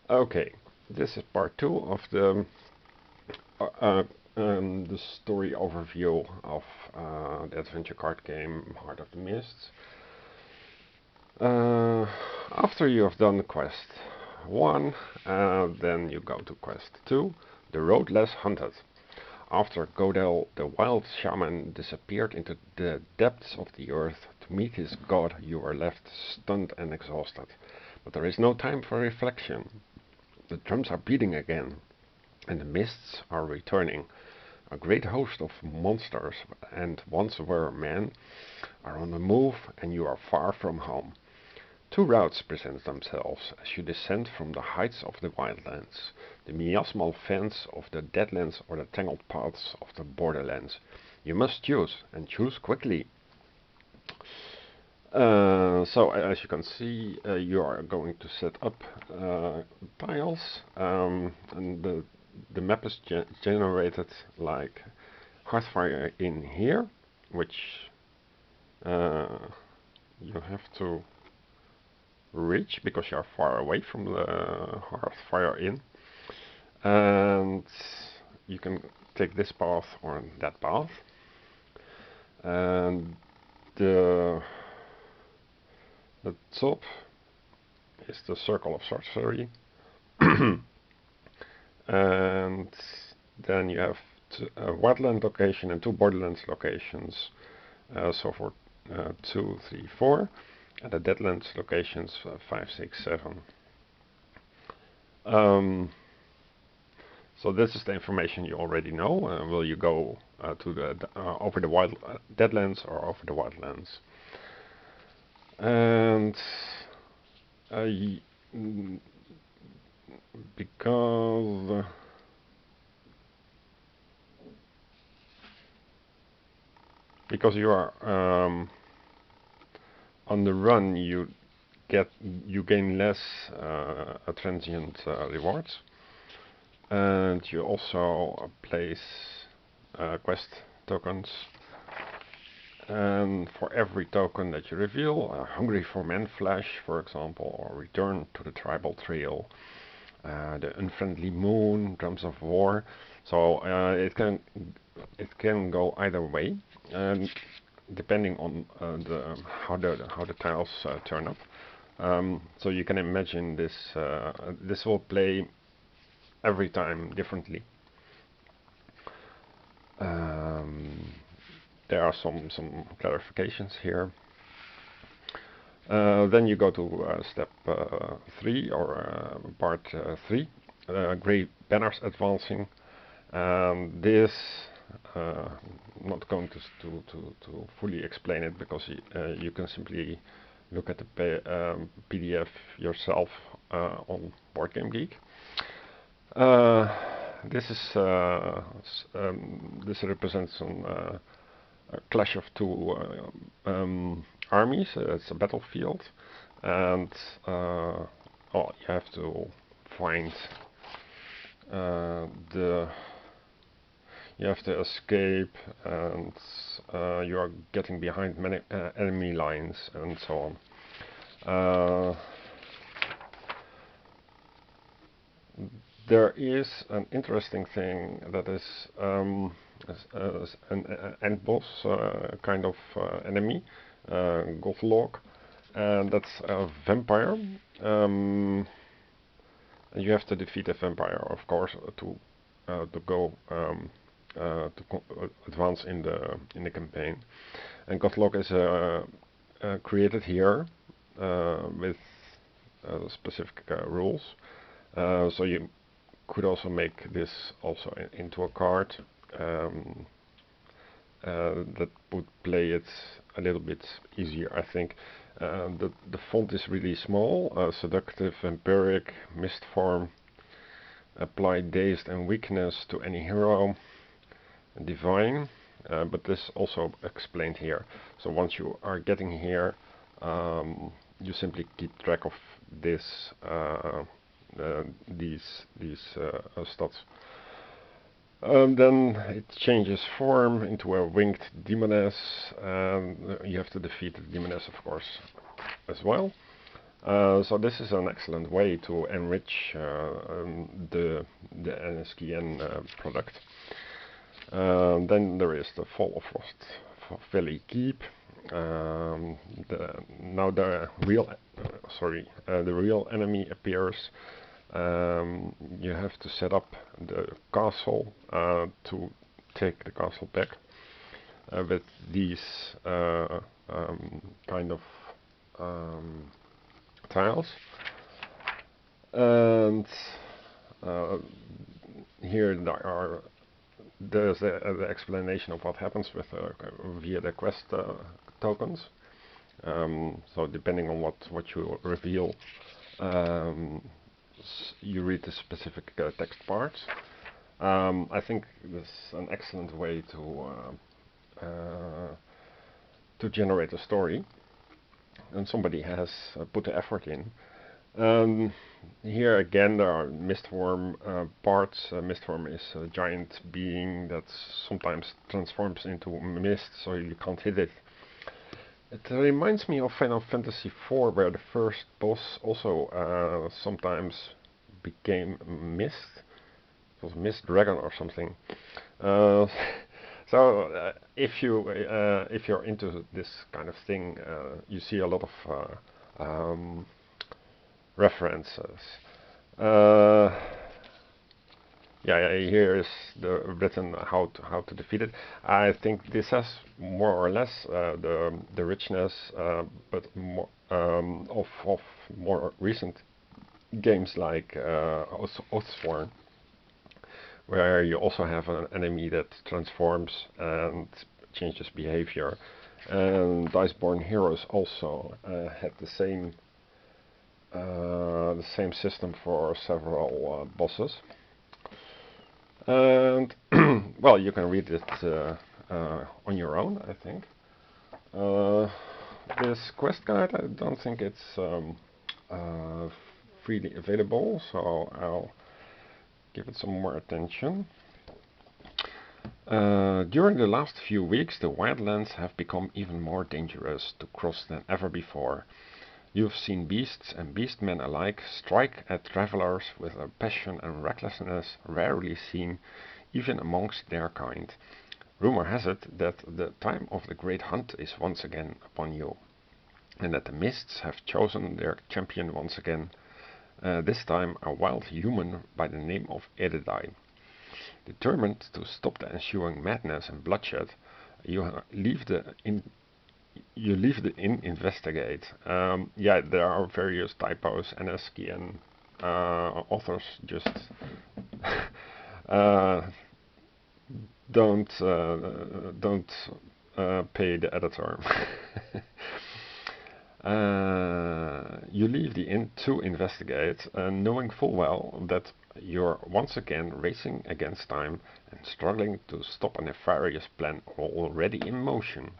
Okay, this is part 2 of the story overview of the adventure card game Heart of the Mists. After you have done quest 1, then you go to quest 2, The Road Less Hunted. After Godel, the wild shaman, disappeared into the depths of the earth to meet his god, you are left stunned and exhausted. But there is no time for reflection. The drums are beating again, and the mists are returning. A great host of monsters, and once were men, are on the move, and you are far from home. Two routes present themselves as you descend from the heights of the wildlands, the miasmal fens of the deadlands or the tangled paths of the borderlands. You must choose, and choose quickly. So as you can see, you are going to set up tiles, and the map is generated like Hearthfire in here, which you have to reach because you are far away from the Hearthfire Inn, and you can take this path or that path, and the top is the Circle of Sorcery, and then you have a wetland location and two borderlands locations, so for 2, 3, 4, and the deadlands locations 5, 6, 7. So this is the information you already know. Will you go to the over the wild deadlands or over the wildlands? And because you are on the run, you gain less transient rewards, and you also place quest tokens. And for every token that you reveal, Hungry for Man Flesh, for example, or Return to the Tribal Trail, the Unfriendly Moon, Drums of War. So it can go either way, and depending on how the tiles turn up. So you can imagine this will play every time differently. There are some clarifications here. Then you go to step 3 or part 3, Grey Banners Advancing. This not going to fully explain it because you can simply look at the PDF yourself on Board Game Geek. This represents a clash of two armies. It's a battlefield, and you have to find you have to escape, and you are getting behind many enemy lines and so on. There is an interesting thing that is an end boss kind of enemy, Godlog, and that's a vampire. And you have to defeat a vampire, of course, to go advance in the campaign. And Godlog is created here with specific rules. So you could also make this also into a card that would play it a little bit easier, I think. The font is really small. Seductive, Empiric, Mist Form, apply Dazed and Weakness to any hero, Divine, but this also explained here. So once you are getting here, you simply keep track of this these stats. Then it changes form into a winged demoness, and you have to defeat the demoness, of course, as well. So this is an excellent way to enrich the NSKN product. Then there is the Fall of Lost Valley Keep. Now the real enemy appears. You have to set up the castle to take the castle back with these kind of tiles. And here there's the explanation of what happens with via the quest tokens. So depending on what you reveal, you read the specific text parts. I think this is an excellent way to generate a story, and somebody has put the effort in. Here again there are Mistform parts. Mistform is a giant being that sometimes transforms into mist, so you can't hit it. It reminds me of Final Fantasy IV, where the first boss also sometimes became mist. It was Mist Dragon or something. So if you're into this kind of thing, you see a lot of references. Yeah, here is written how to defeat it. I think this has more or less the richness, but more of more recent games like Oathsworn, where you also have an enemy that transforms and changes behavior. And Iceborne Heroes also had the same system for several bosses. And well, you can read it on your own, I think. This quest guide, I don't think it's freely available, so I'll give it some more attention. During the last few weeks, the wildlands have become even more dangerous to cross than ever before. You've seen beasts and beastmen alike strike at travelers with a passion and recklessness rarely seen even amongst their kind. Rumor has it that the time of the great hunt is once again upon you, and that the mists have chosen their champion once again, this time a wild human by the name of Edidai. Determined to stop the ensuing madness and bloodshed, you leave the inn investigate. Yeah, there are various typos. NSKN authors just don't pay the editor. You leave the inn to investigate, knowing full well that you're once again racing against time and struggling to stop a nefarious plan already in motion.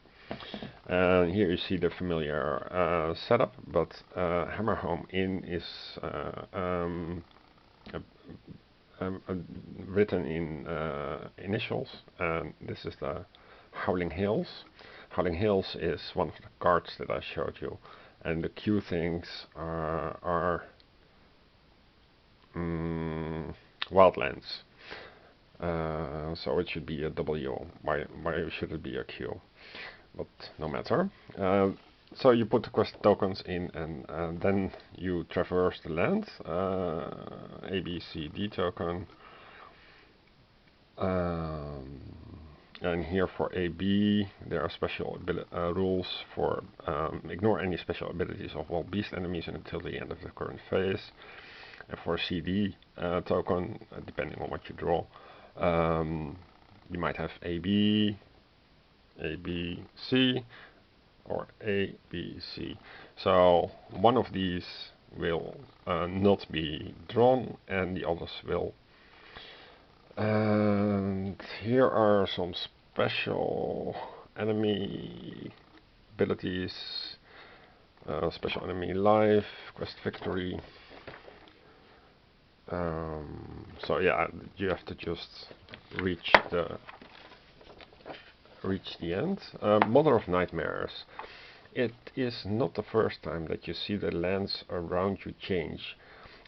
Here you see the familiar setup, but Hammerhome Inn is written in initials, and this is the Howling Hills. Howling Hills is one of the cards that I showed you, and the Q things are Wildlands. So it should be a W. Why should it be a Q? But no matter. So you put the quest tokens in, and then you traverse the land. A, B, C, D token. And here for AB, there are special rules for ignore any special abilities of all beast enemies until the end of the current phase. And for CD token, depending on what you draw, you might have AB, ABC, or ABC. So one of these will not be drawn, and the others will. And here are some special enemy abilities. Special enemy life, quest victory. So yeah, you have to just reach the end. Mother of Nightmares. It is not the first time that you see the lands around you change,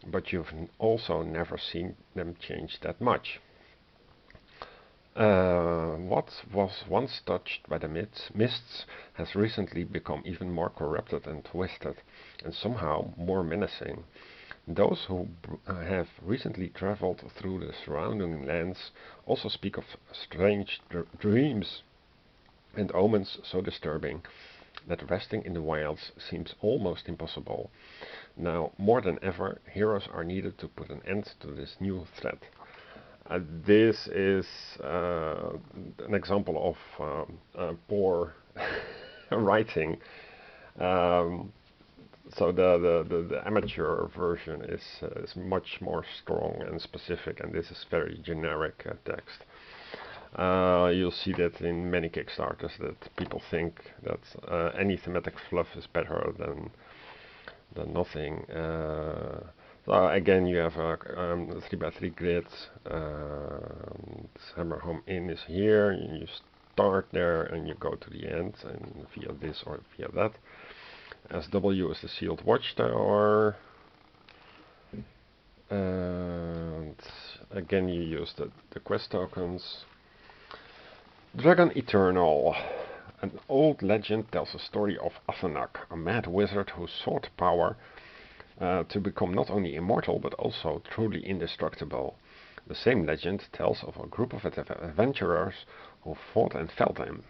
but you've also never seen them change that much. What was once touched by the mists has recently become even more corrupted and twisted, and somehow more menacing. Those who have recently traveled through the surrounding lands also speak of strange dreams and omens so disturbing that resting in the wilds seems almost impossible. Now, more than ever, heroes are needed to put an end to this new threat. This is an example of poor writing. Um, so the amateur version is much more strong and specific, and this is very generic text. You'll see that in many Kickstarters that people think that any thematic fluff is better than nothing. So again, you have a 3x3 grid. Hammer Home Inn is here. And you start there and you go to the end, and via this or via that. SW is the sealed watchtower. And again, you use the quest tokens. Dragon Eternal. An old legend tells the story of Athanak, a mad wizard who sought power to become not only immortal but also truly indestructible. The same legend tells of a group of adventurers who fought and felled him,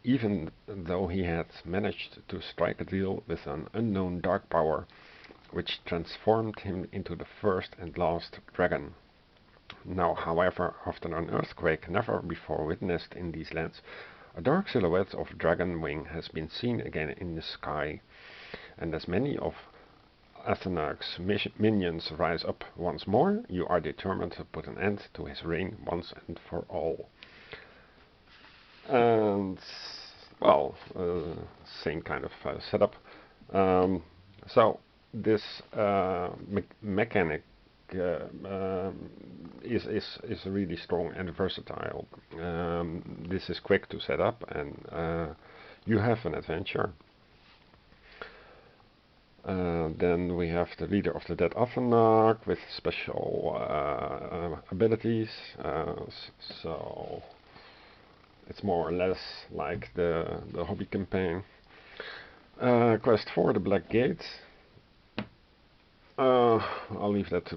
even though he had managed to strike a deal with an unknown dark power, which transformed him into the first and last dragon. Now, however, after an earthquake never before witnessed in these lands, a dark silhouette of dragon wing has been seen again in the sky, and as many of Athanar's minions rise up once more, you are determined to put an end to his reign once and for all. And, well, same kind of setup. So, this mechanic is really strong and versatile. This is quick to set up, and you have an adventure. Then we have the leader of the Dead Athanark with special abilities. So it's more or less like the hobby campaign. Quest 4, the Black Gate. I'll leave that to the